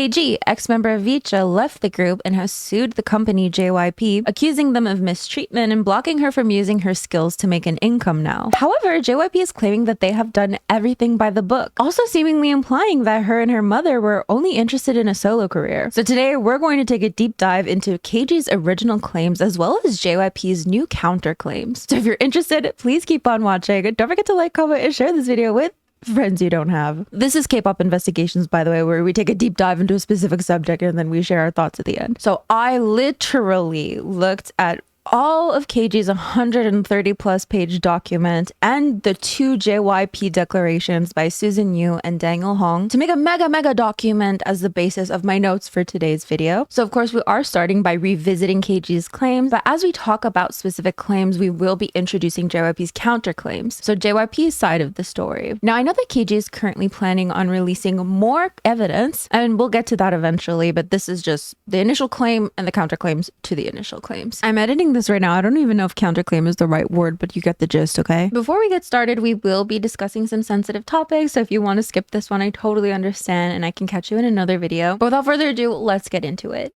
KG, ex-member of Vcha, left the group and has sued the company JYPE, accusing them of mistreatment and blocking her from using her skills to make an income now. However, JYPE is claiming that they have done everything by the book, also seemingly implying that her and her mother were only interested in a solo career. So today, we're going to take a deep dive into KG's original claims as well as JYPE's new counterclaims. So if you're interested, please keep on watching. Don't forget to like, comment, and share this video with friends you don't have. This is K-pop Investigations, by the way, where we take a deep dive into a specific subject and then we share our thoughts at the end. So I literally looked at all of KG's 130 plus page document and the 2 JYP declarations by Susan Yu and Daniel Hong to make a mega document as the basis of my notes for today's video. So of course we are starting by revisiting KG's claims, but as we talk about specific claims, we will be introducing JYP's counterclaims. So JYP's side of the story. Now I know that KG is currently planning on releasing more evidence, and we'll get to that eventually, but this is just the initial claim and the counterclaims to the initial claims. I'm editing this right now. I don't even know if counterclaim is the right word, but you get the gist, okay? Before we get started, we will be discussing some sensitive topics, so if you want to skip this one, I totally understand and I can catch you in another video. But without further ado, let's get into it.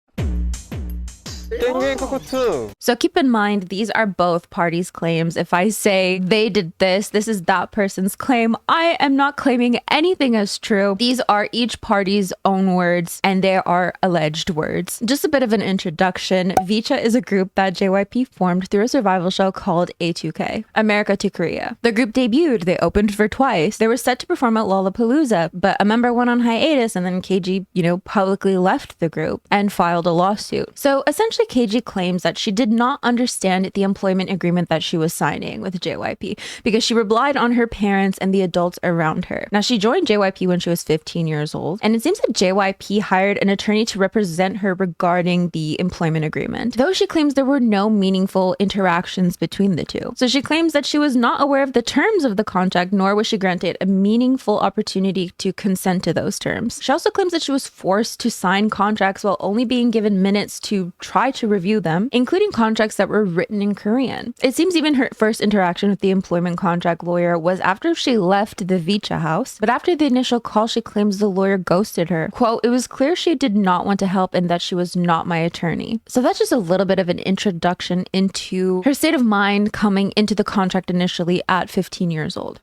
So keep in mind, these are both parties' claims. If I say they did this, this is that person's claim. I am not claiming anything as true. These are each party's own words and they are alleged words. Just a bit of an introduction. Vcha is a group that JYP formed through a survival show called A2K, America to Korea. The group debuted, they opened for twice. They were set to perform at Lollapalooza, but a member went on hiatus and then KG, publicly left the group and filed a lawsuit. So essentially KG claims that she did not understand the employment agreement that she was signing with JYP because she relied on her parents and the adults around her. Now, she joined JYP when she was 15 years old, and it seems that JYP hired an attorney to represent her regarding the employment agreement, though she claims there were no meaningful interactions between the two. So she claims that she was not aware of the terms of the contract, nor was she granted a meaningful opportunity to consent to those terms. She also claims that she was forced to sign contracts while only being given minutes to try to review them, including contracts that were written in Korean. It seems even her first interaction with the employment contract lawyer was after she left the Vcha house, but after the initial call, she claims the lawyer ghosted her. Quote, "It was clear she did not want to help and that she was not my attorney." So that's just a little bit of an introduction into her state of mind coming into the contract initially at 15 years old.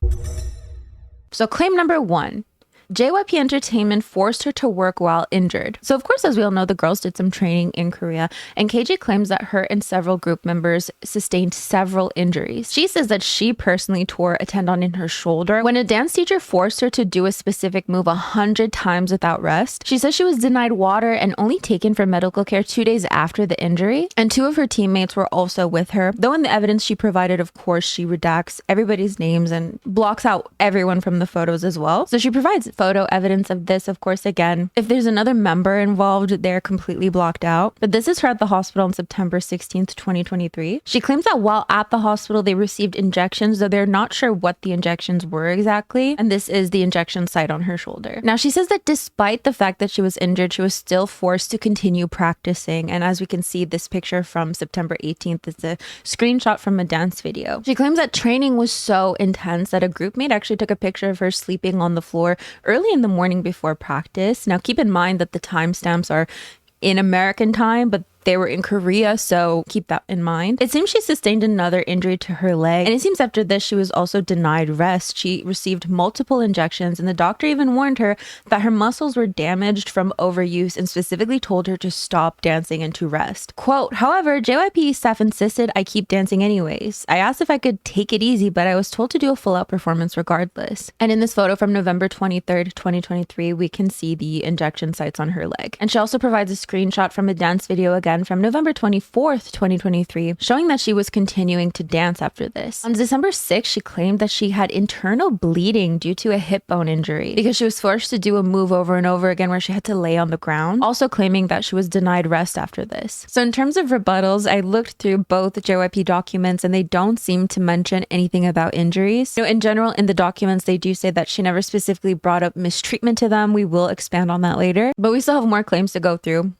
So claim number 1. JYP Entertainment forced her to work while injured. So of course, as we all know, the girls did some training in Korea, and KG claims that her and several group members sustained several injuries. She says that she personally tore a tendon in her shoulder when a dance teacher forced her to do a specific move 100 times without rest. She says she was denied water and only taken for medical care 2 days after the injury, and 2 of her teammates were also with her, though in the evidence she provided, of course, she redacts everybody's names and blocks out everyone from the photos as well. So she provides photo evidence of this, of course. Again, if there's another member involved, they're completely blocked out. But this is her at the hospital on September 16th, 2023. She claims that while at the hospital, they received injections, though they're not sure what the injections were exactly. And this is the injection site on her shoulder. Now, she says that despite the fact that she was injured, she was still forced to continue practicing. And as we can see, this picture from September 18th is a screenshot from a dance video. She claims that training was so intense that a group mate actually took a picture of her sleeping on the floor early in the morning before practice. Now, keep in mind that the timestamps are in American time, but they were in Korea, so keep that in mind. It seems she sustained another injury to her leg, and it seems after this she was also denied rest. She received multiple injections, and the doctor even warned her that her muscles were damaged from overuse and specifically told her to stop dancing and to rest. Quote, "However, JYP staff insisted I keep dancing anyways. I asked if I could take it easy, but I was told to do a full-out performance regardless." And in this photo from November 23rd, 2023, we can see the injection sites on her leg. And she also provides a screenshot from a dance video again from November 24th, 2023, showing that she was continuing to dance after this. On December 6th, she claimed that she had internal bleeding due to a hip bone injury because she was forced to do a move over and over again where she had to lay on the ground, also claiming that she was denied rest after this. So in terms of rebuttals, I looked through both JYP documents and they don't seem to mention anything about injuries. In general, in the documents, they do say that she never specifically brought up mistreatment to them. We will expand on that later, but we still have more claims to go through.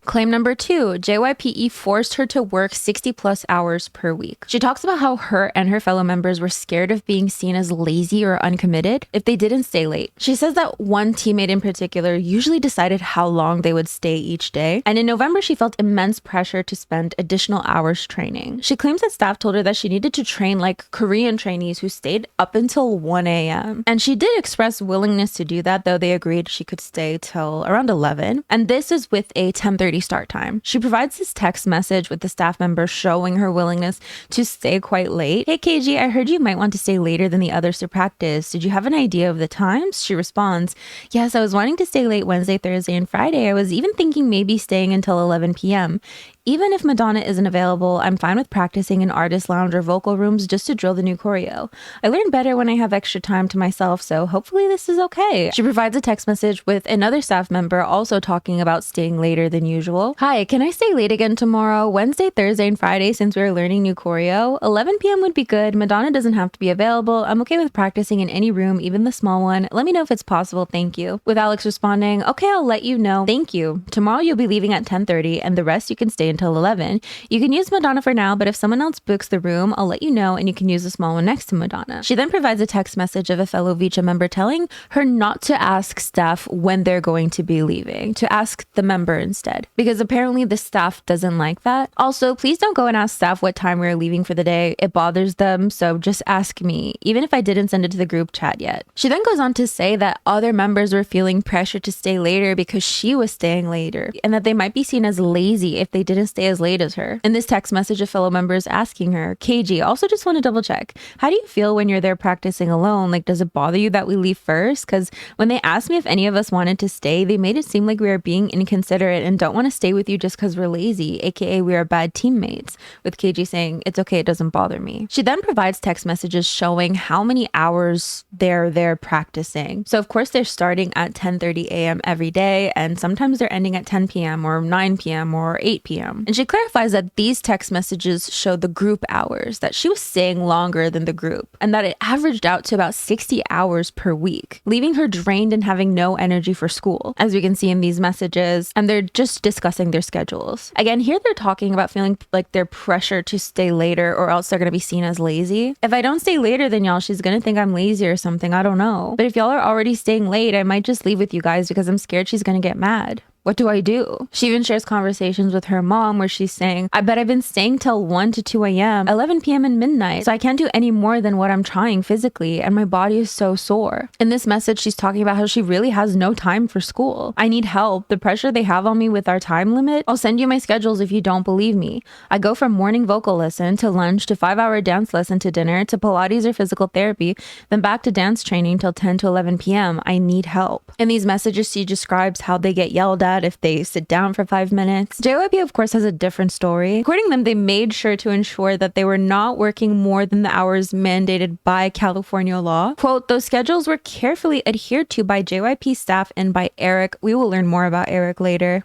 Claim number 2, JYPE forced her to work 60 plus hours per week. She talks about how her and her fellow members were scared of being seen as lazy or uncommitted if they didn't stay late. She says that one teammate in particular usually decided how long they would stay each day, and in November she felt immense pressure to spend additional hours training. She claims that staff told her that she needed to train like Korean trainees who stayed up until 1 a.m. And she did express willingness to do that, though they agreed she could stay till around 11. And this is with a 10:30 start time. She provides this text message with the staff member showing her willingness to stay quite late. "Hey KG, I heard you might want to stay later than the others to practice. Did you have an idea of the times?" She responds, "Yes, I was wanting to stay late Wednesday, Thursday, and Friday. I was even thinking maybe staying until 11 p.m. Even if Madonna isn't available, I'm fine with practicing in artist lounge or vocal rooms just to drill the new choreo. I learn better when I have extra time to myself, so hopefully this is okay." She provides a text message with another staff member also talking about staying later than usual. "Hi, can I stay late again tomorrow? Wednesday, Thursday, and Friday since we're learning new choreo? 11 p.m. would be good. Madonna doesn't have to be available. I'm okay with practicing in any room, even the small one. Let me know if it's possible. Thank you." With Alex responding, "Okay, I'll let you know. Thank you. Tomorrow you'll be leaving at 10:30 and the rest you can stay until 11. You can use Madonna for now, but if someone else books the room, I'll let you know and you can use the small one next to Madonna." She then provides a text message of a fellow Vcha member telling her not to ask staff when they're going to be leaving, to ask the member instead, because apparently the staff doesn't like that. "Also, please don't go and ask staff what time we're leaving for the day. It bothers them, so just ask me, even if I didn't send it to the group chat yet." She then goes on to say that other members were feeling pressure to stay later because she was staying later, and that they might be seen as lazy if they didn't stay as late as her. In this text message, a fellow member is asking her, "KG, also just want to double check. How do you feel when you're there practicing alone? Like, does it bother you that we leave first? Because when they asked me if any of us wanted to stay, they made it seem like we are being inconsiderate and don't want to stay with you just because we're lazy, aka we are bad teammates." With KG saying, "It's okay, it doesn't bother me." She then provides text messages showing how many hours they're there practicing. So of course they're starting at 10:30 a.m. every day, and sometimes they're ending at 10 p.m. or 9 p.m. or 8 p.m. And she clarifies that these text messages show the group hours, that she was staying longer than the group, and that it averaged out to about 60 hours per week, leaving her drained and having no energy for school, as we can see in these messages, and they're just discussing their schedules. Again, here they're talking about feeling like they're pressured to stay later or else they're going to be seen as lazy. If I don't stay later than y'all, she's going to think I'm lazy or something, I don't know. But if y'all are already staying late, I might just leave with you guys because I'm scared she's going to get mad. What do I do? She even shares conversations with her mom where she's saying, "I bet I've been staying till 1 to 2 a.m., 11 p.m. and midnight, so I can't do any more than what I'm trying physically, and my body is so sore." In this message, she's talking about how she really has no time for school. "I need help. The pressure they have on me with our time limit. I'll send you my schedules if you don't believe me. I go from morning vocal lesson to lunch to 5-hour dance lesson to dinner to Pilates or physical therapy, then back to dance training till 10 to 11 p.m. I need help." In these messages, she describes how they get yelled at if they sit down for 5 minutes. JYPE, of course, has a different story. According to them, they made sure to ensure that they were not working more than the hours mandated by California law. Quote, "Those schedules were carefully adhered to by JYP staff and by Eric." We will learn more about Eric later.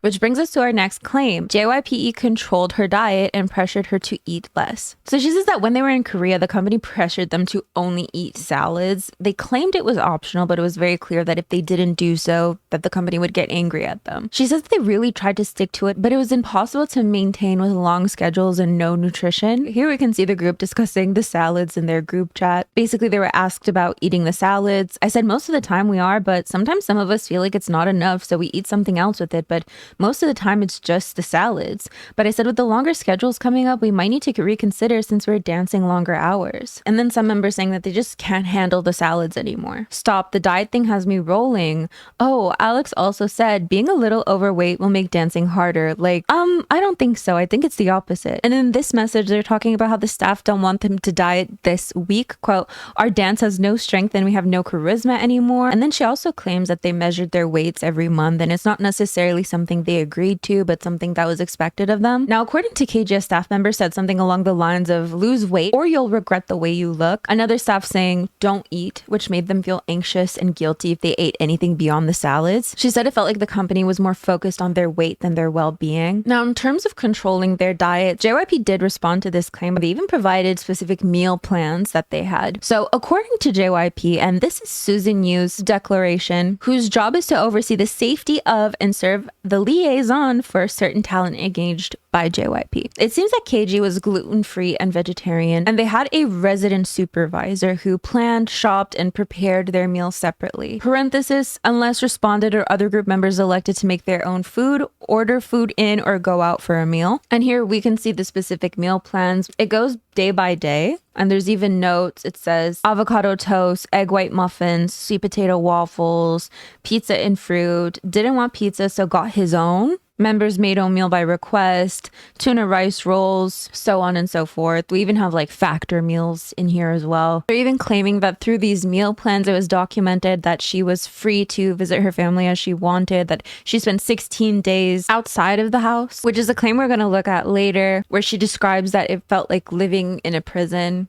Which brings us to our next claim. JYPE controlled her diet and pressured her to eat less. So she says that when they were in Korea, the company pressured them to only eat salads. They claimed it was optional, but it was very clear that if they didn't do so, that the company would get angry at them. She says that they really tried to stick to it, but it was impossible to maintain with long schedules and no nutrition. Here we can see the group discussing the salads in their group chat. Basically, they were asked about eating the salads. I said most of the time we are, but sometimes some of us feel like it's not enough, so we eat something else with it, but most of the time it's just the salads. But I said with the longer schedules coming up, we might need to reconsider since we're dancing longer hours. And then some members saying that they just can't handle the salads anymore. Stop, the diet thing has me rolling. Oh, Alex also said being a little overweight will make dancing harder. Like, I don't think so. I think it's the opposite. And in this message, they're talking about how the staff don't want them to diet this week. Quote, "Our dance has no strength and we have no charisma anymore." And then she also claims that they measured their weights every month and it's not necessarily something they agreed to, but something that was expected of them. Now, according to KG, a staff member said something along the lines of lose weight or you'll regret the way you look. Another staff saying don't eat, which made them feel anxious and guilty if they ate anything beyond the salads. She said it felt like the company was more focused on their weight than their well-being. Now, in terms of controlling their diet, JYP did respond to this claim. They even provided specific meal plans that they had. So according to JYP, and this is Susan Yu's declaration, whose job is to oversee the safety of and serve the liaison for certain talent engaged by JYPE. It seems that KG was gluten-free and vegetarian, and they had a resident supervisor who planned, shopped, and prepared their meals separately. Parenthesis, unless responded or other group members elected to make their own food, order food in, or go out for a meal. And here we can see the specific meal plans. It goes day by day. And there's even notes. It says avocado toast, egg white muffins, sweet potato waffles, pizza and fruit. Didn't want pizza, so got his own. Members made own meal by request, tuna rice rolls, so on and so forth. We even have like factor meals in here as well. They're even claiming that through these meal plans, it was documented that she was free to visit her family as she wanted, that she spent 16 days outside of the house, which is a claim we're going to look at later, where she describes that it felt like living in a prison.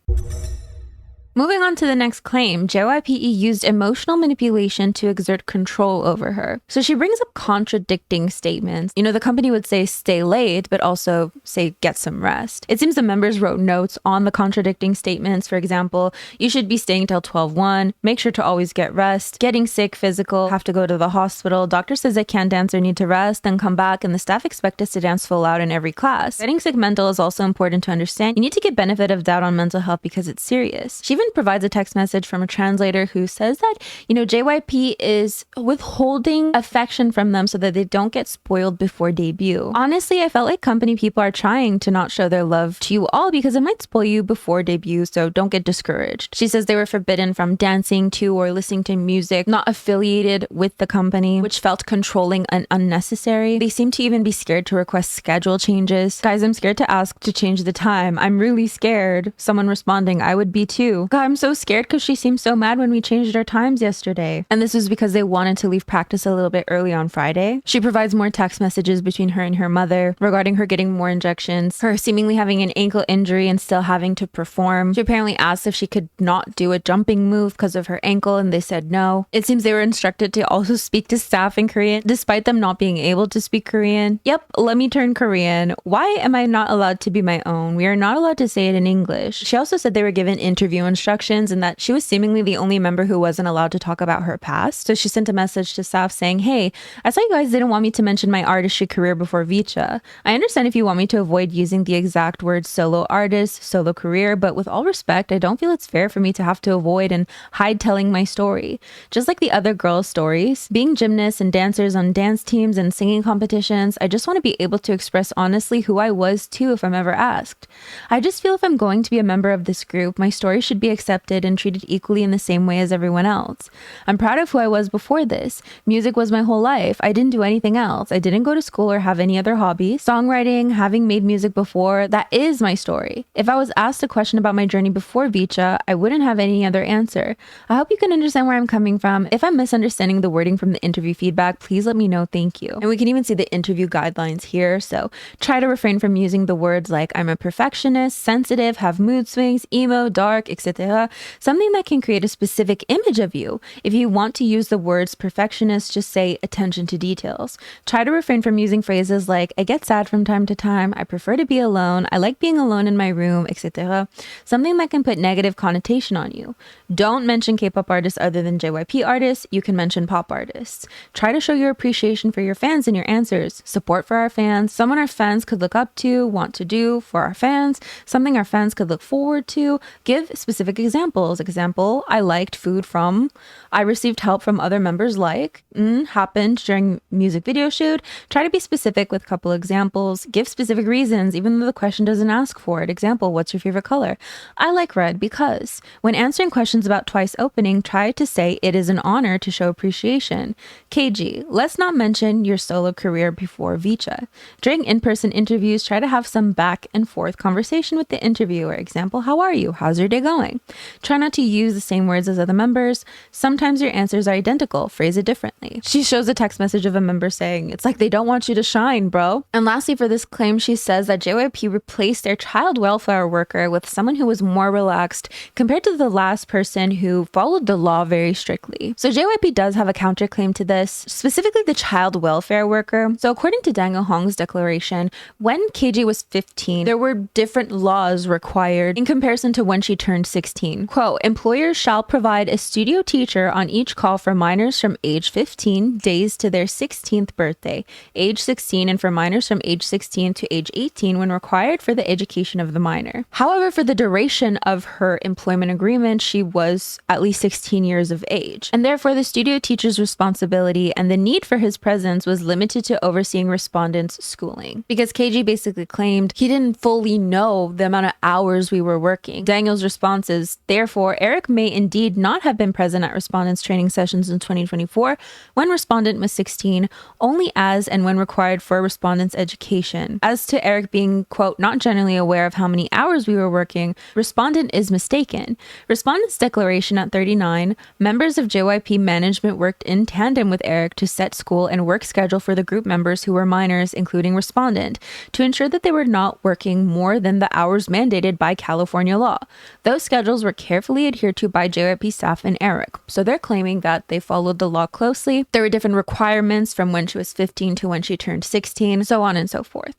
Moving on to the next claim, JYPE used emotional manipulation to exert control over her. So she brings up contradicting statements. You know, the company would say stay late, but also say get some rest. It seems the members wrote notes on the contradicting statements. For example, you should be staying till 12:01, make sure to always get rest, getting sick, physical, have to go to the hospital, doctor says I can't dance or need to rest, then come back and the staff expect us to dance full out in every class. Getting sick mental is also important to understand. You need to give benefit of doubt on mental health because it's serious. She even provides a text message from a translator who says that, you know, JYP is withholding affection from them so that they don't get spoiled before debut. Honestly, I felt like company people are trying to not show their love to you all because it might spoil you before debut, so don't get discouraged. She says they were forbidden from dancing to or listening to music not affiliated with the company, which felt controlling and unnecessary. They seem to even be scared to request schedule changes. Guys, I'm scared to ask to change the time. I'm really scared. Someone responding, I would be too. God, I'm so scared because she seemed so mad when we changed our times yesterday. And this was because they wanted to leave practice a little bit early on Friday. She provides more text messages between her and her mother regarding her getting more injections, her seemingly having an ankle injury and still having to perform. She apparently asked if she could not do a jumping move because of her ankle, and they said no. It seems they were instructed to also speak to staff in Korean, despite them not being able to speak Korean. Yep, let me turn Korean. Why am I not allowed to be my own? We are not allowed to say it in English. She also said they were given interview instructions and that she was seemingly the only member who wasn't allowed to talk about her past. So she sent a message to staff saying, hey, I saw you guys didn't want me to mention my artistry career before Vcha. I understand if you want me to avoid using the exact words solo artist, solo career, but with all respect, I don't feel it's fair for me to have to avoid and hide telling my story. Just like the other girls' stories, being gymnasts and dancers on dance teams and singing competitions, I just want to be able to express honestly who I was too if I'm ever asked. I just feel if I'm going to be a member of this group, my story should be accepted and treated equally in the same way as everyone else. I'm proud of who I was before this. Music was my whole life. I didn't do anything else. I didn't go to school or have any other hobbies. Songwriting, having made music before, that is my story. If I was asked a question about my journey before Vcha, I wouldn't have any other answer. I hope you can understand where I'm coming from. If I'm misunderstanding the wording from the interview feedback, please let me know. Thank you. And we can even see the interview guidelines here. So try to refrain from using the words like I'm a perfectionist, sensitive, have mood swings, emo, dark, etc. Something that can create a specific image of you. If you want to use the words perfectionist, just say attention to details. Try to refrain from using phrases like I get sad from time to time, I prefer to be alone, I like being alone in my room, etc. Something that can put negative connotation on you. Don't mention K-pop artists other than JYP artists. You can mention pop artists. Try to show your appreciation for your fans in your answers. Support for our fans. Someone our fans could look up to, want to do for our fans. Something our fans could look forward to. Give specific examples. Example, I liked food from, I received help from other members like, happened during music video shoot. Try to be specific with a couple examples. Give specific reasons, even though the question doesn't ask for it. Example, what's your favorite color? I like red because. When answering questions about Twice opening, try to say it is an honor to show appreciation. KG, let's not mention your solo career before Vcha. During in-person interviews, try to have some back and forth conversation with the interviewer. Example, how are you? How's your day going? Try not to use the same words as other members. Sometimes your answers are identical. Phrase it differently. She shows a text message of a member saying, it's like they don't want you to shine, bro. And lastly, for this claim, she says that JYP replaced their child welfare worker with someone who was more relaxed compared to the last person who followed the law very strictly. So JYP does have a counterclaim to this, specifically the child welfare worker. So according to Daniel Hong's declaration, when KG was 15, there were different laws required in comparison to when she turned 16. 16. Quote, employers shall provide a studio teacher on each call for minors from age 15 days to their 16th birthday, age 16, and for minors from age 16 to age 18 when required for the education of the minor. However, for the duration of her employment agreement, she was at least 16 years of age, and therefore the studio teacher's responsibility and the need for his presence was limited to overseeing respondents' schooling. Because KG basically claimed he didn't fully know the amount of hours we were working. Daniel's response is, therefore, Eric may indeed not have been present at respondents' training sessions in 2024 when respondent was 16, only as and when required for respondents' education. As to Eric being, quote, not generally aware of how many hours we were working, respondent is mistaken. Respondent's declaration at 39, members of JYPE management worked in tandem with Eric to set school and work schedule for the group members who were minors, including respondent, to ensure that they were not working more than the hours mandated by California law. Those schedules were carefully adhered to by JYPE staff and Eric. So they're claiming that they followed the law closely. There were different requirements from when she was 15 to when she turned 16, so on and so forth.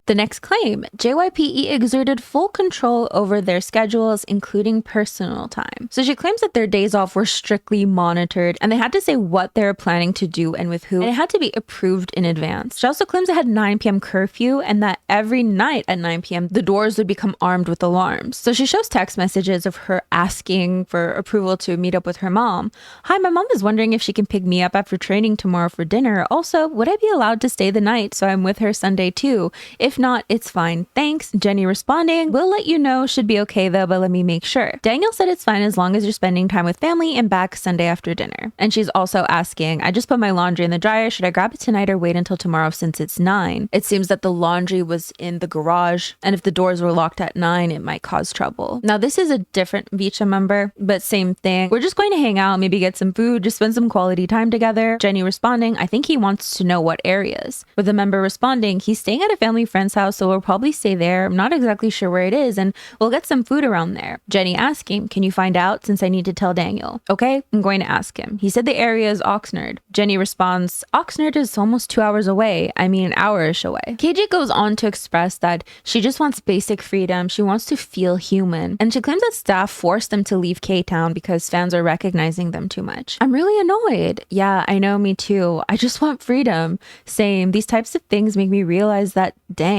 The next claim, JYPE exerted full control over their schedules, including personal time. So she claims that their days off were strictly monitored and they had to say what they were planning to do and with who, and it had to be approved in advance. She also claims it had 9 p.m. curfew and that every night at 9 p.m. the doors would become armed with alarms. So she shows text messages of her asking for approval to meet up with her mom. Hi, my mom is wondering if she can pick me up after training tomorrow for dinner. Also, would I be allowed to stay the night so I'm with her Sunday too? If not, it's fine. Thanks. Jenny responding, we'll let you know, should be okay though, but let me make sure. Daniel said it's fine as long as you're spending time with family and back Sunday after dinner. And she's also asking, I just put my laundry in the dryer. Should I grab it tonight or wait until tomorrow since it's 9? It seems that the laundry was in the garage, and if the doors were locked at 9, it might cause trouble. Now, this is a different Vcha member, but same thing. We're just going to hang out, maybe get some food, just spend some quality time together. Jenny responding, I think he wants to know what areas. With the member responding, he's staying at a family friend's house, so we'll probably stay there. I'm not exactly sure where it is, and we'll get some food around there. Jenny asking, can you find out since I need to tell Daniel? Okay, I'm going to ask him. He said the area is Oxnard. Jenny responds, Oxnard is almost 2 hours away. I mean, an hour-ish away. KG goes on to express that she just wants basic freedom. She wants to feel human. And she claims that staff forced them to leave K-Town because fans are recognizing them too much. I'm really annoyed. Yeah, I know, me too. I just want freedom. Same. These types of things make me realize that, dang,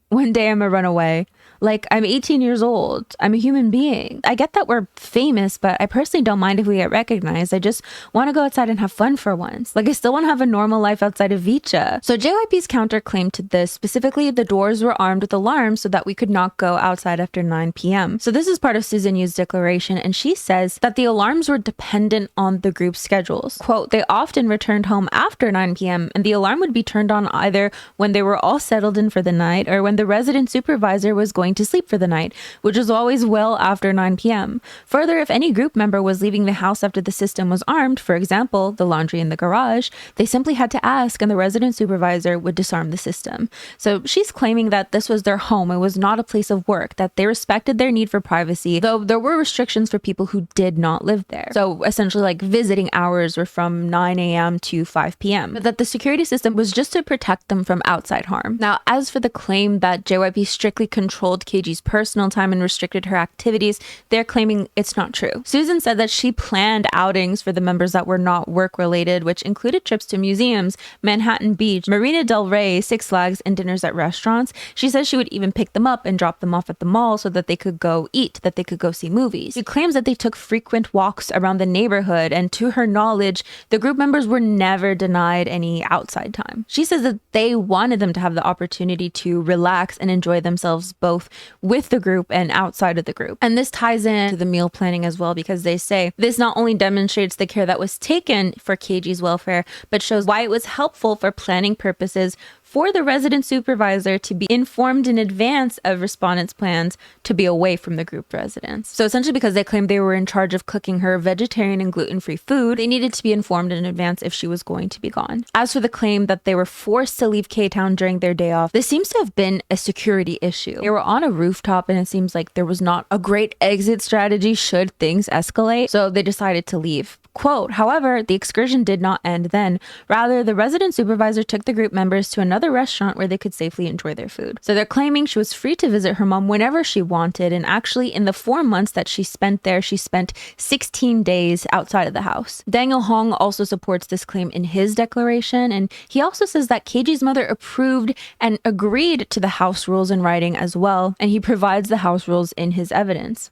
one day I'm gonna run away. Like, I'm 18 years old. I'm a human being. I get that we're famous, but I personally don't mind if we get recognized. I just want to go outside and have fun for once. Like, I still want to have a normal life outside of Vcha. So JYP's counterclaim to this, specifically the doors were armed with alarms so that we could not go outside after 9 p.m. So this is part of Susan Yu's declaration, and she says that the alarms were dependent on the group's schedules. Quote, they often returned home after 9 p.m. and the alarm would be turned on either when they were all settled in for the night or when the resident supervisor was going to sleep for the night, which was always well after 9 p.m. Further, if any group member was leaving the house after the system was armed, for example, the laundry in the garage, they simply had to ask and the resident supervisor would disarm the system. So she's claiming that this was their home. It was not a place of work, that they respected their need for privacy, though there were restrictions for people who did not live there. So essentially, like, visiting hours were from 9 a.m. to 5 p.m., but that the security system was just to protect them from outside harm. Now, as for the claim that JYP strictly controlled KG's personal time and restricted her activities, they're claiming it's not true. Susan said that she planned outings for the members that were not work-related, which included trips to museums, Manhattan Beach, Marina del Rey, Six Flags, and dinners at restaurants. She says she would even pick them up and drop them off at the mall so that they could go eat, that they could go see movies. She claims that they took frequent walks around the neighborhood, and to her knowledge, the group members were never denied any outside time. She says that they wanted them to have the opportunity to relax and enjoy themselves both with the group and outside of the group. And this ties into the meal planning as well, because they say this not only demonstrates the care that was taken for KG's welfare, but shows why it was helpful for planning purposes for the resident supervisor to be informed in advance of respondents' plans to be away from the group residents. So essentially, because they claimed they were in charge of cooking her vegetarian and gluten-free food, they needed to be informed in advance if she was going to be gone. As for the claim that they were forced to leave K-Town during their day off, this seems to have been a security issue. They were on a rooftop and it seems like there was not a great exit strategy should things escalate, so they decided to leave Quote, however, the excursion did not end then. Rather, the resident supervisor took the group members to another restaurant where they could safely enjoy their food. So they're claiming she was free to visit her mom whenever she wanted, and actually in the 4 months that she spent there, she spent 16 days outside of the house. Daniel Hong also supports this claim in his declaration, and he also says that KG's mother approved and agreed to the house rules in writing as well, and he provides the house rules in his evidence.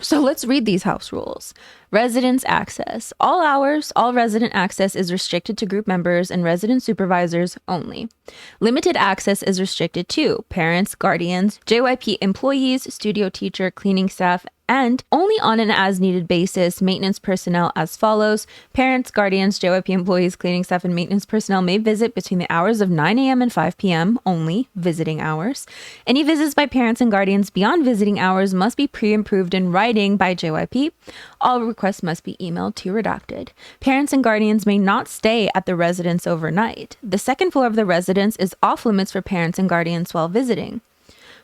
So let's read these house rules. Residence access. All hours, all resident access is restricted to group members and resident supervisors only. Limited access is restricted to parents, guardians, JYPE employees, studio teacher, cleaning staff, and only on an as-needed basis, maintenance personnel as follows. Parents, guardians, JYPE employees, cleaning staff, and maintenance personnel may visit between the hours of 9 a.m. and 5 p.m. only, visiting hours. Any visits by parents and guardians beyond visiting hours must be pre-approved in writing by JYPE. All requests must be emailed to redacted. Parents and guardians may not stay at the residence overnight. The second floor of the residence is off limits for parents and guardians while visiting.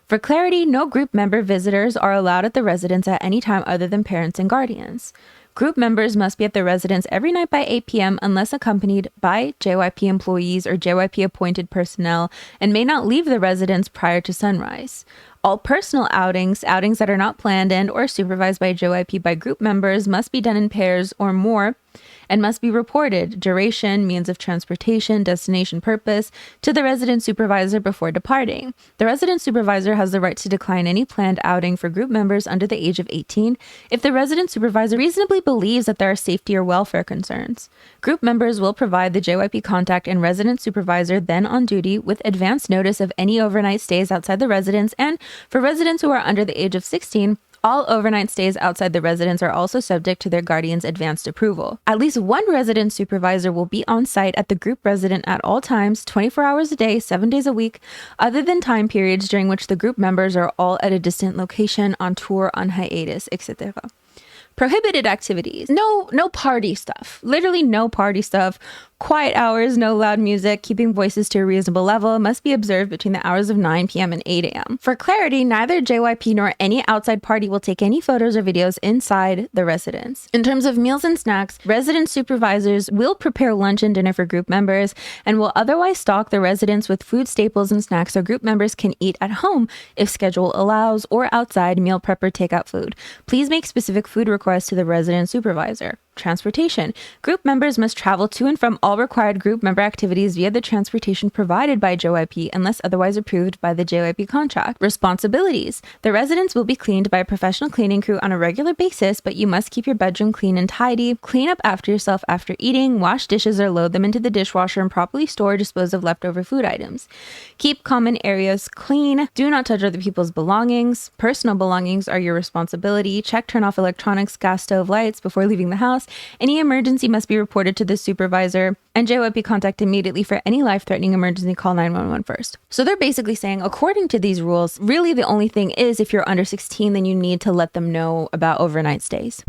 For clarity, no group member visitors are allowed at the residence at any time other than parents and guardians. Group members must be at the residence every night by 8 p.m. unless accompanied by JYPE employees or JYPE appointed personnel, and may not leave the residence prior to sunrise. All personal outings that are not planned and or supervised by JYPE by group members must be done in pairs or more and must be reported, duration, means of transportation, destination, purpose, to the resident supervisor before departing. The resident supervisor has the right to decline any planned outing for group members under the age of 18 if the resident supervisor reasonably believes that there are safety or welfare concerns. Group members will provide the JYPE contact and resident supervisor then on duty with advance notice of any overnight stays outside the residence, and for residents who are under the age of 16, all overnight stays outside the residence are also subject to their guardian's advanced approval. At least one resident supervisor will be on site at the group resident at all times, 24 hours a day, 7 days a week, other than time periods during which the group members are all at a distant location, on tour, on hiatus, etc. Prohibited activities. No party stuff. Literally no party stuff. Quiet hours, no loud music, keeping voices to a reasonable level must be observed between the hours of 9 p.m. and 8 a.m. For clarity, neither JYPE nor any outside party will take any photos or videos inside the residence. In terms of meals and snacks, resident supervisors will prepare lunch and dinner for group members and will otherwise stock the residence with food staples and snacks so group members can eat at home if schedule allows, or outside meal prep or takeout food. Please make specific food requests to the resident supervisor. Transportation. Group members must travel to and from all required group member activities via the transportation provided by JYPE unless otherwise approved by the JYPE contract. Responsibilities. The residence will be cleaned by a professional cleaning crew on a regular basis, but you must keep your bedroom clean and tidy, clean up after yourself after eating, wash dishes or load them into the dishwasher, and properly store or dispose of leftover food items. Keep common areas clean. Do not touch other people's belongings. Personal belongings are your responsibility. Check, turn off electronics, gas stove lights before leaving the house. Any emergency must be reported to the supervisor, and JYPE contact immediately for any life-threatening emergency. Call 911 first. So they're basically saying, according to these rules, really the only thing is if you're under 16, then you need to let them know about overnight stays.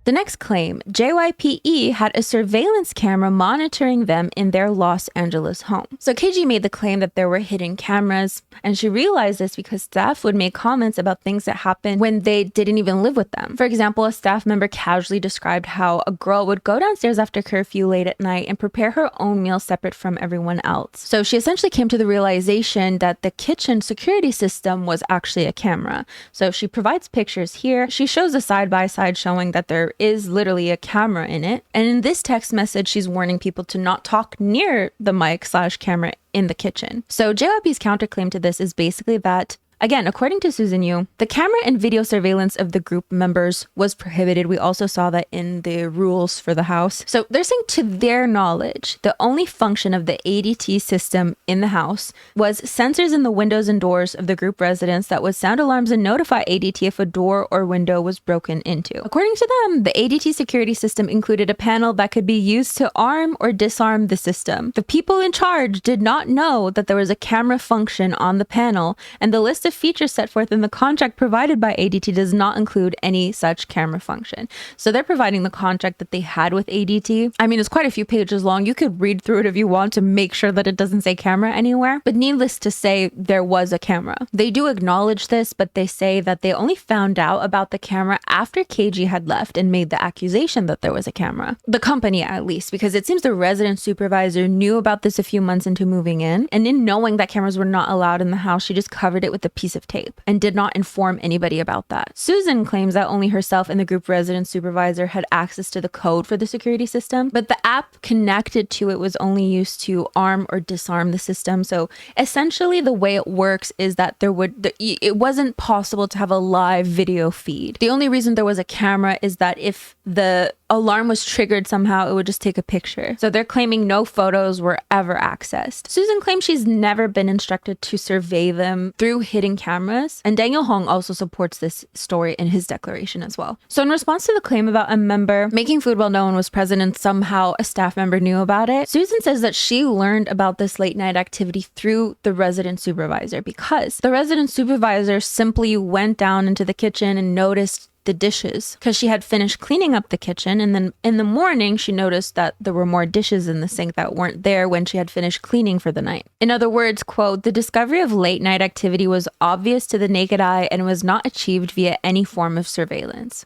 The next claim, JYPE had a surveillance camera monitoring them in their Los Angeles home. So KG made the claim that there were hidden cameras, and she realized this because staff would make comments about things that happened when they didn't even live with them. For example, a staff member casually described how a girl would go downstairs after curfew late at night and prepare her own meal separate from everyone else. So she essentially came to the realization that the kitchen security system was actually a camera. So she provides pictures here. She shows a side-by-side showing that there is literally a camera in it. And in this text message, she's warning people to not talk near the mic/camera in the kitchen. So JYP's counterclaim to this is basically that, again, according to Susan Yu, the camera and video surveillance of the group members was prohibited. We also saw that in the rules for the house. So they're saying, to their knowledge, the only function of the ADT system in the house was sensors in the windows and doors of the group residence that would sound alarms and notify ADT if a door or window was broken into. According to them, the ADT security system included a panel that could be used to arm or disarm the system. The people in charge did not know that there was a camera function on the panel, and the list of features set forth in the contract provided by ADT does not include any such camera function. So they're providing the contract that they had with ADT. I mean, it's quite a few pages long. You could read through it if you want to make sure that it doesn't say camera anywhere. But needless to say, there was a camera. They do acknowledge this, but they say that they only found out about the camera after KG had left and made the accusation that there was a camera. The company, at least, because it seems the resident supervisor knew about this a few months into moving in, and in knowing that cameras were not allowed in the house, she just covered it with a piece of tape and did not inform anybody about that. Susan claims that only herself and the group resident supervisor had access to the code for the security system, but the app connected to it was only used to arm or disarm the system. So essentially the way it works is that it wasn't possible to have a live video feed. The only reason there was a camera is that if the alarm was triggered somehow, it would just take a picture. So they're claiming no photos were ever accessed. Susan claims she's never been instructed to survey them through hidden cameras, and Daniel Hong also supports this story in his declaration as well. So in response to the claim about a member making food while no one was present and somehow a staff member knew about it, Susan says that she learned about this late night activity through the resident supervisor, because the resident supervisor simply went down into the kitchen and noticed the dishes because she had finished cleaning up the kitchen, and then in the morning she noticed that there were more dishes in the sink that weren't there when she had finished cleaning for the night. In other words, quote, the discovery of late night activity was obvious to the naked eye and was not achieved via any form of surveillance.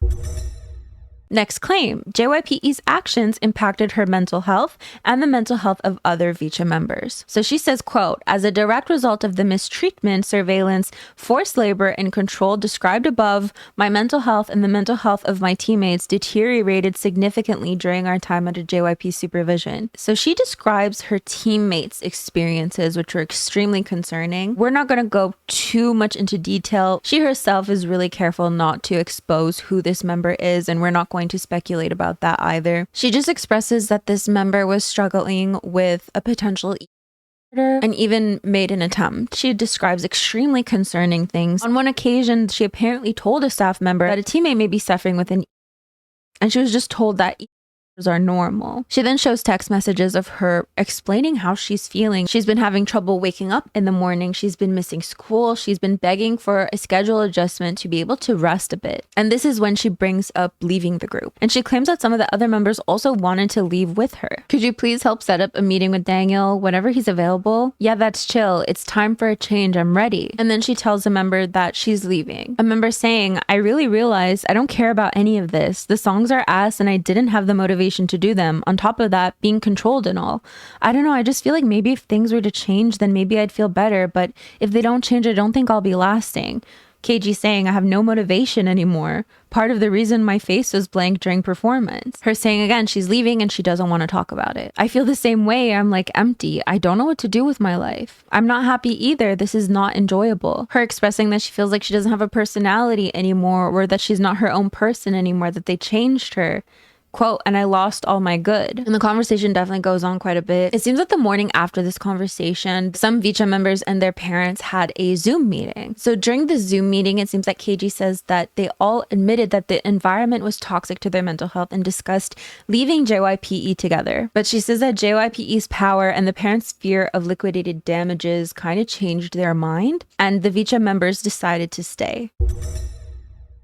Next claim, JYPE's actions impacted her mental health and the mental health of other Vcha members. So she says, quote, as a direct result of the mistreatment, surveillance, forced labor, and control described above, my mental health and the mental health of my teammates deteriorated significantly during our time under JYP supervision. So she describes her teammates' experiences, which were extremely concerning. We're not going to go too much into detail. She herself is really careful not to expose who this member is, and we're not going to speculate about that either. She just expresses that this member was struggling with a potential and even made an attempt. She describes extremely concerning things. On one occasion, she apparently told a staff member that a teammate may be suffering with an and she was just told that are normal. She then shows text messages of her explaining how she's feeling. She's been having trouble waking up in the morning. She's been missing school. She's been begging for a schedule adjustment to be able to rest a bit. And this is when she brings up leaving the group. And she claims that some of the other members also wanted to leave with her. Could you please help set up a meeting with Daniel whenever he's available? Yeah, that's chill. It's time for a change. I'm ready. And then she tells a member that she's leaving. A member saying, I really realized I don't care about any of this. The songs are ass and I didn't have the motivation to do them. On top of that, being controlled and all. I don't know, I just feel like maybe if things were to change, then maybe I'd feel better. But if they don't change, I don't think I'll be lasting. KG saying, I have no motivation anymore. Part of the reason my face was blank during performance. Her saying again, she's leaving and she doesn't want to talk about it. I feel the same way. I'm like empty. I don't know what to do with my life. I'm not happy either. This is not enjoyable. Her expressing that she feels like she doesn't have a personality anymore, or that she's not her own person anymore, that they changed her. Quote, and I lost all my good. And the conversation definitely goes on quite a bit. It seems that the morning after this conversation, some Vcha members and their parents had a Zoom meeting. So during the Zoom meeting, it seems that KG says that they all admitted that the environment was toxic to their mental health and discussed leaving JYPE together. But she says that JYPE's power and the parents' fear of liquidated damages kind of changed their mind, and the Vcha members decided to stay.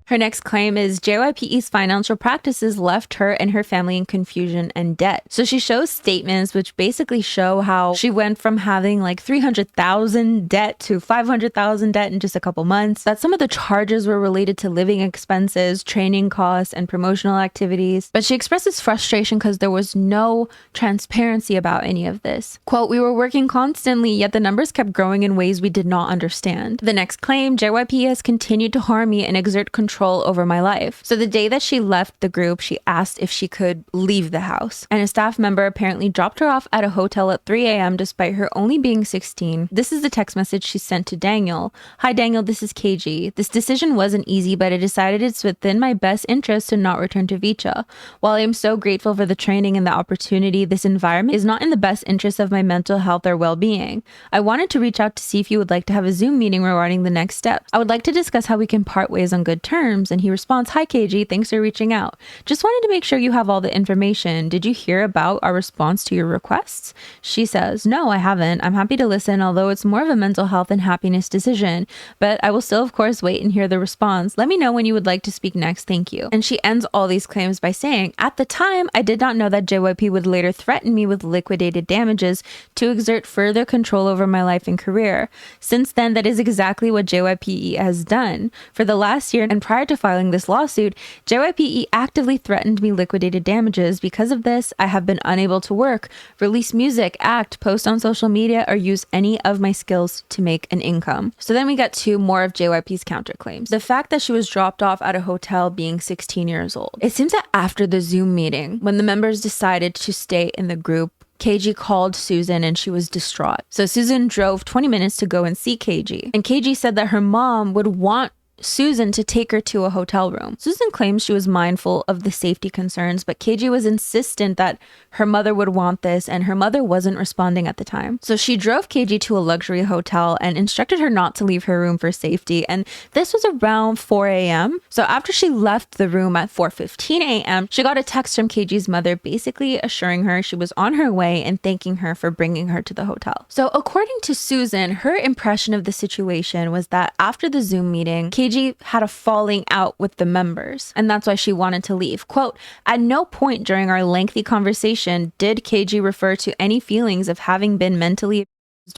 Her next claim is JYPE's financial practices left her and her family in confusion and debt. So she shows statements which basically show how she went from having like 300,000 debt to 500,000 debt in just a couple months. That some of the charges were related to living expenses, training costs, and promotional activities. But she expresses frustration because there was no transparency about any of this. Quote, we were working constantly, yet the numbers kept growing in ways we did not understand. The next claim, JYPE has continued to harm me and exert control over my life. So the day that she left the group, she asked if she could leave the house. And a staff member apparently dropped her off at a hotel at 3 a.m. despite her only being 16. This is the text message she sent to Daniel. Hi Daniel, this is KG. This decision wasn't easy, but I decided it's within my best interest to not return to Vcha. While I am so grateful for the training and the opportunity, this environment is not in the best interest of my mental health or well-being. I wanted to reach out to see if you would like to have a Zoom meeting regarding the next steps. I would like to discuss how we can part ways on good terms. terms. And he responds, "Hi, KG, thanks for reaching out. Just wanted to make sure you have all the information. Did you hear about our response to your requests?" She says, "No, I haven't. I'm happy to listen, although it's more of a mental health and happiness decision. But I will still, of course, wait and hear the response. Let me know when you would like to speak next. Thank you." And she ends all these claims by saying, "At the time, I did not know that JYP would later threaten me with liquidated damages to exert further control over my life and career. Since then, that is exactly what JYPE has done. For the last year and prior to filing this lawsuit, JYPE actively threatened me liquidated damages. Because of this, I have been unable to work, release music, act, post on social media, or use any of my skills to make an income." So then we get to more of JYP's counterclaims. The fact that she was dropped off at a hotel being 16 years old. It seems that after the Zoom meeting, when the members decided to stay in the group, KG called Susan and she was distraught. So Susan drove 20 minutes to go and see KG. And KG said that her mom would want Susan to take her to a hotel room. Susan claims she was mindful of the safety concerns, but KG was insistent that her mother would want this, and her mother wasn't responding at the time. So she drove KG to a luxury hotel and instructed her not to leave her room for safety. And this was around 4 a.m. So after she left the room at 4:15 a.m., she got a text from KG's mother basically assuring her she was on her way and thanking her for bringing her to the hotel. So according to Susan, her impression of the situation was that after the Zoom meeting, KG had a falling out with the members, and that's why she wanted to leave. Quote, "At no point during our lengthy conversation did KG refer to any feelings of having been mentally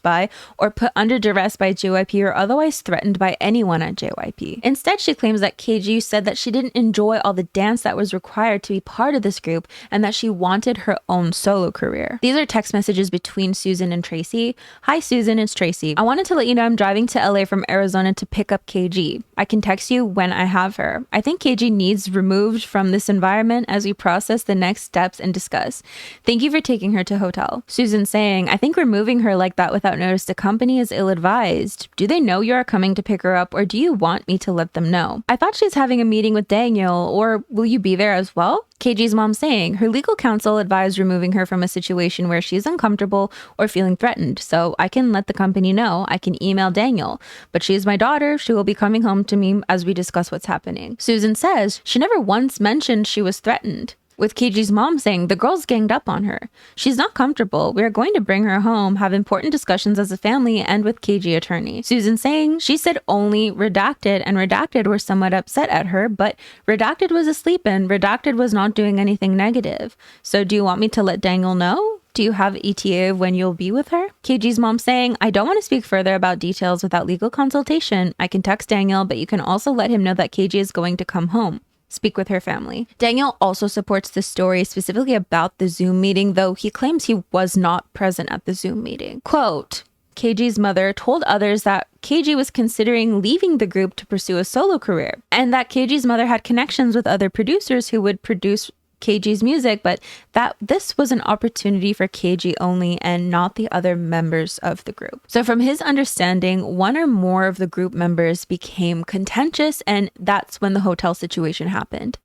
by or put under duress by JYP or otherwise threatened by anyone at JYP. Instead, she claims that KG said that she didn't enjoy all the dance that was required to be part of this group and that she wanted her own solo career." These are text messages between Susan and Tracy. "Hi Susan, it's Tracy. I wanted to let you know I'm driving to LA from Arizona to pick up KG. I can text you when I have her. I think KG needs removed from this environment as we process the next steps and discuss. Thank you for taking her to hotel." Susan saying, "I think removing her like that without notice to company is ill-advised. Do they know you are coming to pick her up, or do you want me to let them know? I thought she's having a meeting with Daniel, or will you be there as well?" KG's mom saying, "Her legal counsel advised removing her from a situation where she's uncomfortable or feeling threatened, so I can let the company know. I can email Daniel. But she is my daughter. She will be coming home to me as we discuss what's happening." Susan says she never once mentioned she was threatened, with KG's mom saying the girl's ganged up on her. "She's not comfortable. We are going to bring her home, have important discussions as a family and with KG attorney." Susan saying she said only Redacted and Redacted were somewhat upset at her, but Redacted was asleep and Redacted was not doing anything negative. "So do you want me to let Daniel know? Do you have ETA of when you'll be with her?" KG's mom saying, "I don't want to speak further about details without legal consultation. I can text Daniel, but you can also let him know that KG is going to come home. Speak with her family." Daniel also supports the story specifically about the Zoom meeting, though he claims he was not present at the Zoom meeting. Quote, "KG's mother told others that KG was considering leaving the group to pursue a solo career, and that KG's mother had connections with other producers who would produce KG's music, but that this was an opportunity for KG only and not the other members of the group." So from his understanding, one or more of the group members became contentious, and that's when the hotel situation happened.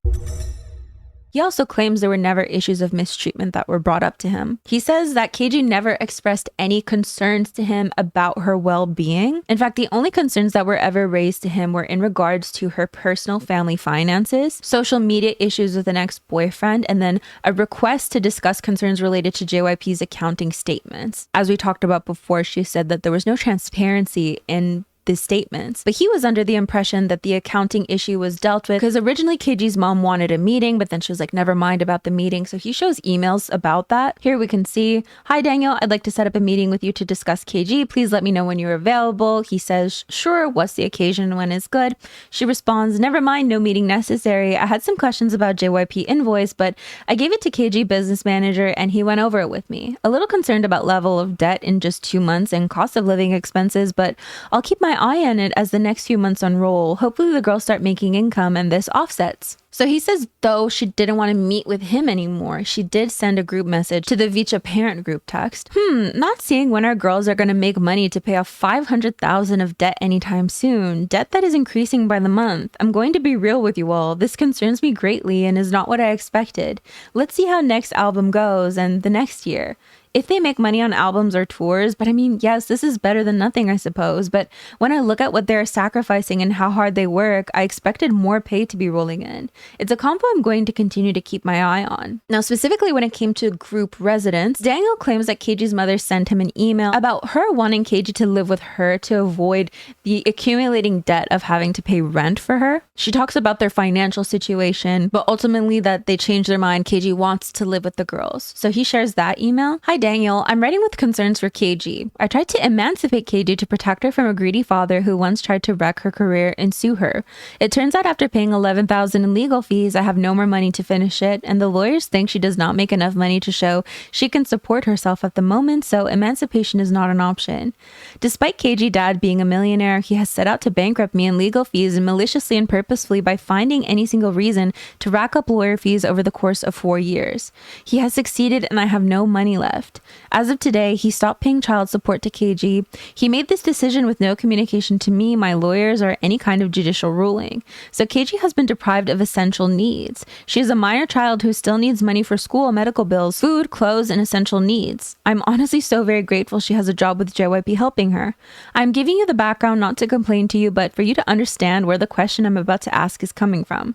He also claims there were never issues of mistreatment that were brought up to him. He says that KG never expressed any concerns to him about her well-being. In fact, the only concerns that were ever raised to him were in regards to her personal family finances, social media issues with an ex-boyfriend, and then a request to discuss concerns related to JYP's accounting statements. As we talked about before, she said that there was no transparency in the statements, but he was under the impression that the accounting issue was dealt with because originally KG's mom wanted a meeting, but then she was like, never mind about the meeting. So he shows emails about that. Here we can see, "Hi Daniel, I'd like to set up a meeting with you to discuss KG. Please let me know when you're available." He says, "Sure, what's the occasion, when is good?" She responds, "Never mind, no meeting necessary. I had some questions about JYP invoice, but I gave it to KG business manager and he went over it with me. A little concerned about level of debt in just 2 months and cost of living expenses, but I'll keep my eye on it as the next few months unroll. Hopefully the girls start making income and this offsets." So he says, though she didn't want to meet with him anymore, she did send a group message to the Vcha parent group text. Not seeing when our girls are going to make money to pay off $500,000 of debt anytime soon. Debt that is increasing by the month. I'm going to be real with you all. This concerns me greatly and is not what I expected. Let's see how next album goes and the next year. If they make money on albums or tours, but I mean, yes, this is better than nothing, I suppose. But when I look at what they're sacrificing and how hard they work, I expected more pay to be rolling in. It's a combo I'm going to continue to keep my eye on. Now, specifically when it came to group residence, Daniel claims that KG's mother sent him an email about her wanting KG to live with her to avoid the accumulating debt of having to pay rent for her. She talks about their financial situation, but ultimately that they changed their mind. KG wants to live with the girls. So he shares that email. Hi, Daniel, I'm writing with concerns for KG. I tried to emancipate KG to protect her from a greedy father who once tried to wreck her career and sue her. It turns out after paying $11,000 in legal fees, I have no more money to finish it, and the lawyers think she does not make enough money to show she can support herself at the moment, so emancipation is not an option. Despite KG dad being a millionaire, he has set out to bankrupt me in legal fees and maliciously and purposefully by finding any single reason to rack up lawyer fees over the course of 4 years. He has succeeded and I have no money left. As of today, he stopped paying child support to KG. He made this decision with no communication to me, my lawyers, or any kind of judicial ruling. So KG has been deprived of essential needs. She is a minor child who still needs money for school, medical bills, food, clothes, and essential needs. I'm honestly so very grateful she has a job with JYPE helping her. I'm giving you the background not to complain to you, but for you to understand where the question I'm about to ask is coming from.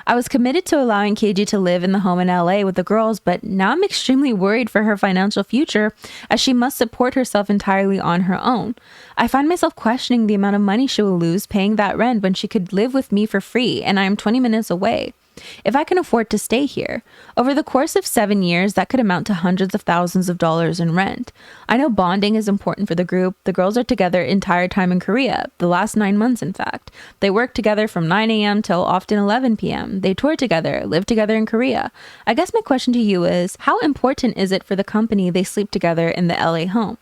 I was committed to allowing KG to live in the home in LA with the girls, but now I'm extremely worried for her financial future as she must support herself entirely on her own. I find myself questioning the amount of money she will lose paying that rent when she could live with me for free and I am 20 minutes away. If I can afford to stay here, over the course of 7 years, that could amount to hundreds of thousands of dollars in rent. I know bonding is important for the group. The girls are together entire time in Korea, the last 9 months in fact. They work together from 9 a.m. till often 11 p.m. They tour together, live together in Korea. I guess my question to you is, how important is it for the company they sleep together in the LA home?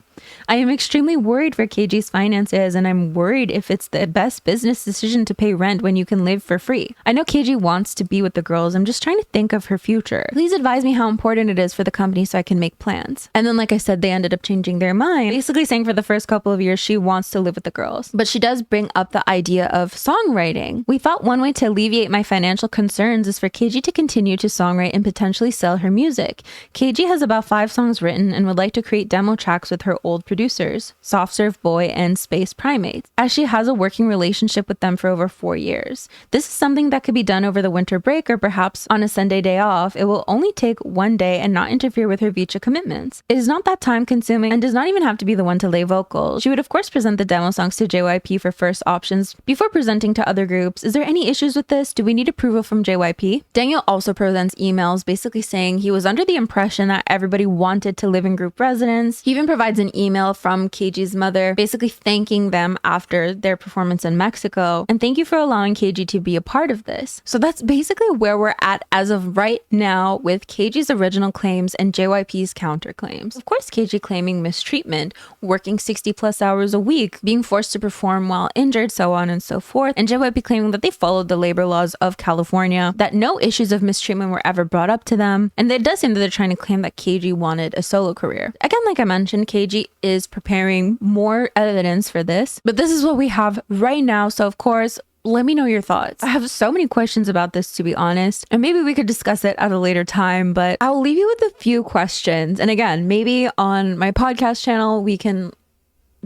I am extremely worried for KG's finances and I'm worried if it's the best business decision to pay rent when you can live for free. I know KG wants to be with the girls. I'm just trying to think of her future. Please advise me how important it is for the company so I can make plans. And then like I said, they ended up changing their mind, basically saying for the first couple of years she wants to live with the girls. But she does bring up the idea of songwriting. We thought one way to alleviate my financial concerns is for KG to continue to songwrite and potentially sell her music. KG has about 5 songs written and would like to create demo tracks with her old producers, Soft Serve Boy and Space Primates, as she has a working relationship with them for over 4 years. This is something that could be done over the winter break or perhaps on a Sunday day off. It will only take 1 day and not interfere with her Vcha commitments. It is not that time consuming and does not even have to be the one to lay vocals. She would of course present the demo songs to JYPE for first options before presenting to other groups. Is there any issues with this? Do we need approval from JYPE? Daniel also presents emails basically saying he was under the impression that everybody wanted to live in group residence. He even provides an email from KG's mother, basically thanking them after their performance in Mexico. And thank you for allowing KG to be a part of this. So that's basically where we're at as of right now with KG's original claims and JYPE's counterclaims. Of course, KG claiming mistreatment, working 60+ hours a week, being forced to perform while injured, so on and so forth. And JYPE claiming that they followed the labor laws of California, that no issues of mistreatment were ever brought up to them. And it does seem that they're trying to claim that KG wanted a solo career. Again, like I mentioned, KG is preparing more evidence for this, but this is what we have right now. So of course, let me know your thoughts. I have so many questions about this, to be honest, and maybe we could discuss it at a later time, but I'll leave you with a few questions. And again, maybe on my podcast channel, we can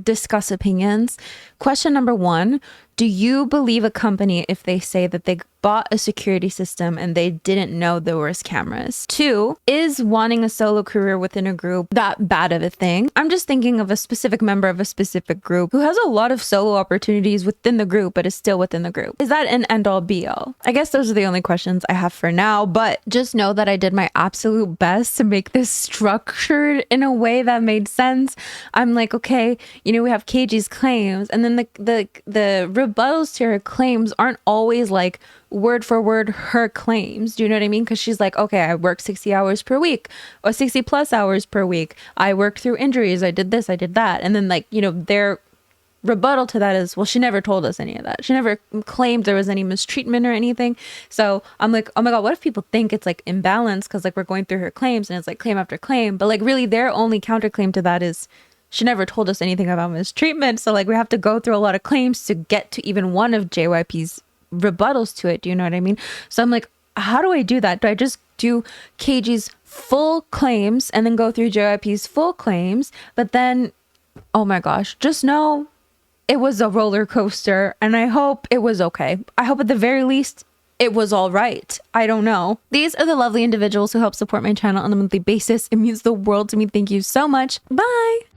discuss opinions. Question number 1, do you believe a company if they say that they bought a security system and they didn't know there was cameras? 2, is wanting a solo career within a group that bad of a thing? I'm just thinking of a specific member of a specific group who has a lot of solo opportunities within the group, but is still within the group. Is that an end-all be-all? I guess those are the only questions I have for now, but just know that I did my absolute best to make this structured in a way that made sense. I'm like, okay, you know, we have KG's claims, and then the rebuttals to her claims aren't always like word for word her claims. Do you know what I mean? Because she's like, okay, I worked 60 hours per week or 60+ hours per week. I worked through injuries. I did this, I did that. And then like, you know, they're rebuttal to that is, well, she never told us any of that. She never claimed there was any mistreatment or anything. So I'm like, oh my God, what if people think it's like imbalanced because like we're going through her claims and it's like claim after claim, but like really their only counterclaim to that is she never told us anything about mistreatment. So like we have to go through a lot of claims to get to even one of JYP's rebuttals to it. Do you know what I mean? So I'm like, how do I do that? Do I just do KG's full claims and then go through JYP's full claims? But then, oh my gosh, just know it was a roller coaster and I hope it was okay. I hope at the very least it was all right. I don't know. These are the lovely individuals who help support my channel on a monthly basis. It means the world to me. Thank you so much. Bye.